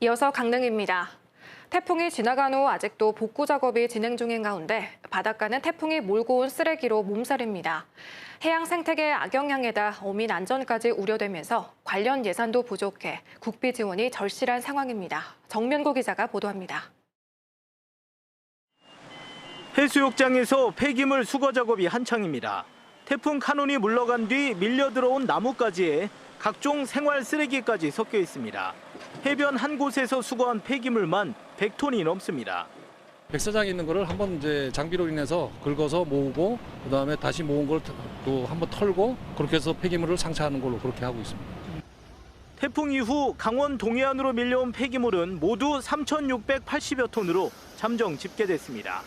이어서 강릉입니다. 태풍이 지나간 후 아직도 복구 작업이 진행 중인 가운데 바닷가는 태풍이 몰고 온 쓰레기로 몸살입니다. 해양 생태계의 악영향에다 어민 안전까지 우려되면서 관련 예산도 부족해 국비 지원이 절실한 상황입니다. 정면고 기자가 보도합니다. 해수욕장에서 폐기물 수거 작업이 한창입니다. 태풍 카눈이 물러간 뒤 밀려 들어온 나뭇가지에 각종 생활 쓰레기까지 섞여 있습니다. 해변 한 곳에서 수거한 폐기물만 100톤이 넘습니다. 백사장에 있는 거를 한번 이제 장비로 인해서 긁어서 모으고 그다음에 다시 모은 걸 또 한번 털고 그렇게 해서 폐기물을 상차하는 걸로 그렇게 하고 있습니다. 태풍 이후 강원 동해안으로 밀려온 폐기물은 모두 3,680여 톤으로 잠정 집계됐습니다.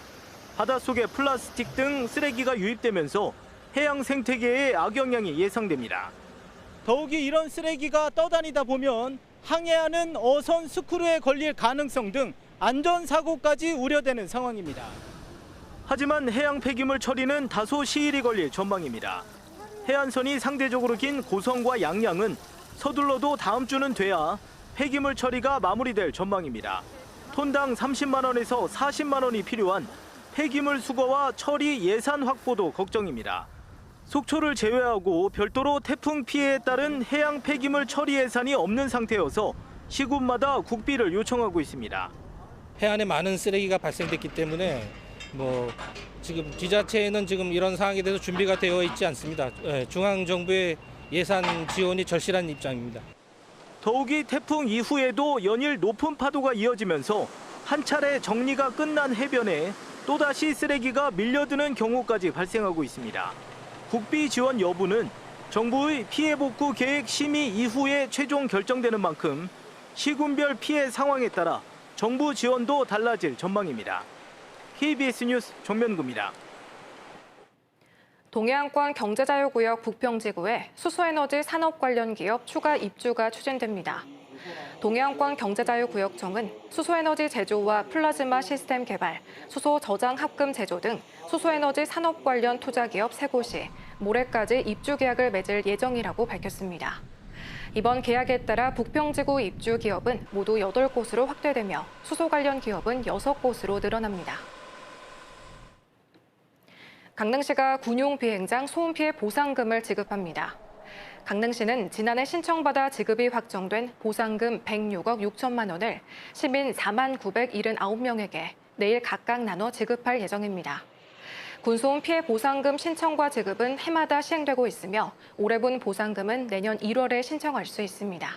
바닷속에 플라스틱 등 쓰레기가 유입되면서 해양 생태계에 악영향이 예상됩니다. 더욱이 이런 쓰레기가 떠다니다 보면 항해하는 어선 스크류에 걸릴 가능성 등 안전사고까지 우려되는 상황입니다. 하지만 해양 폐기물 처리는 다소 시일이 걸릴 전망입니다. 해안선이 상대적으로 긴 고성과 양양은 서둘러도 다음 주는 돼야 폐기물 처리가 마무리될 전망입니다. 톤당 30만 원에서 40만 원이 필요한 폐기물 수거와 처리 예산 확보도 걱정입니다. 속초를 제외하고 별도로 태풍 피해에 따른 해양 폐기물 처리 예산이 없는 상태여서 시군마다 국비를 요청하고 있습니다. 해안에 많은 쓰레기가 발생됐기 때문에 지금 지자체에는 지금 이런 상황에 대해서 준비가 되어 있지 않습니다. 중앙정부의 예산 지원이 절실한 입장입니다. 더욱이 태풍 이후에도 연일 높은 파도가 이어지면서 한 차례 정리가 끝난 해변에 또다시 쓰레기가 밀려드는 경우까지 발생하고 있습니다. 국비 지원 여부는 정부의 피해 복구 계획 심의 이후에 최종 결정되는 만큼 시군별 피해 상황에 따라 정부 지원도 달라질 전망입니다. KBS 뉴스 정면구입니다. 동해안권 경제자유구역 북평지구에 수소에너지 산업 관련 기업 추가 입주가 추진됩니다. 동해안권 경제자유구역청은 수소에너지 제조와 플라즈마 시스템 개발, 수소 저장 합금 제조 등 수소에너지 산업 관련 투자기업 3곳이 모레까지 입주 계약을 맺을 예정이라고 밝혔습니다. 이번 계약에 따라 북평지구 입주 기업은 모두 8곳으로 확대되며 수소 관련 기업은 6곳으로 늘어납니다. 강릉시가 군용 비행장 소음 피해 보상금을 지급합니다. 강릉시는 지난해 신청받아 지급이 확정된 보상금 106억 6천만 원을 시민 4만 979명에게 내일 각각 나눠 지급할 예정입니다. 군소음 피해 보상금 신청과 지급은 해마다 시행되고 있으며 올해분 보상금은 내년 1월에 신청할 수 있습니다.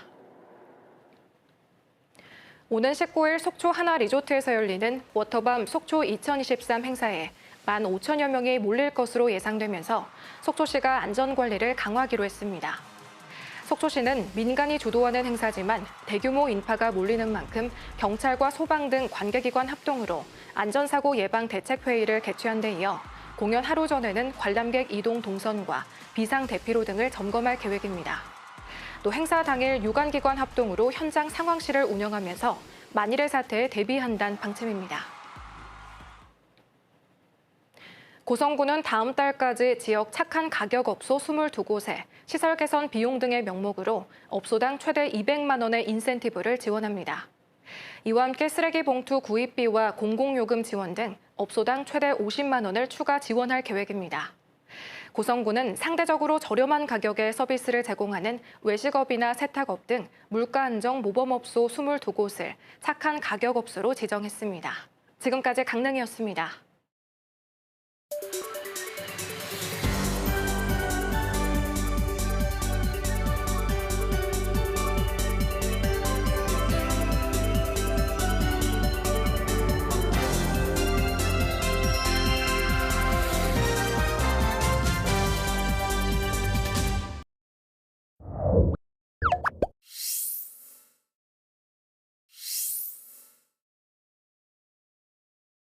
오는 19일 속초 하나리조트에서 열리는 워터밤 속초 2023 행사에 15,000여 명이 몰릴 것으로 예상되면서 속초시가 안전관리를 강화하기로 했습니다. 속초시는 민간이 주도하는 행사지만 대규모 인파가 몰리는 만큼 경찰과 소방 등 관계기관 합동으로 안전사고 예방 대책회의를 개최한 데 이어 공연 하루 전에는 관람객 이동 동선과 비상 대피로 등을 점검할 계획입니다. 또 행사 당일 유관기관 합동으로 현장 상황실을 운영하면서 만일의 사태에 대비한다는 방침입니다. 고성군은 다음 달까지 지역 착한 가격업소 22곳에 시설 개선 비용 등의 명목으로 업소당 최대 200만 원의 인센티브를 지원합니다. 이와 함께 쓰레기 봉투 구입비와 공공요금 지원 등 업소당 최대 50만 원을 추가 지원할 계획입니다. 고성군은 상대적으로 저렴한 가격의 서비스를 제공하는 외식업이나 세탁업 등 물가 안정 모범업소 22곳을 착한 가격업소로 지정했습니다. 지금까지 강릉이었습니다.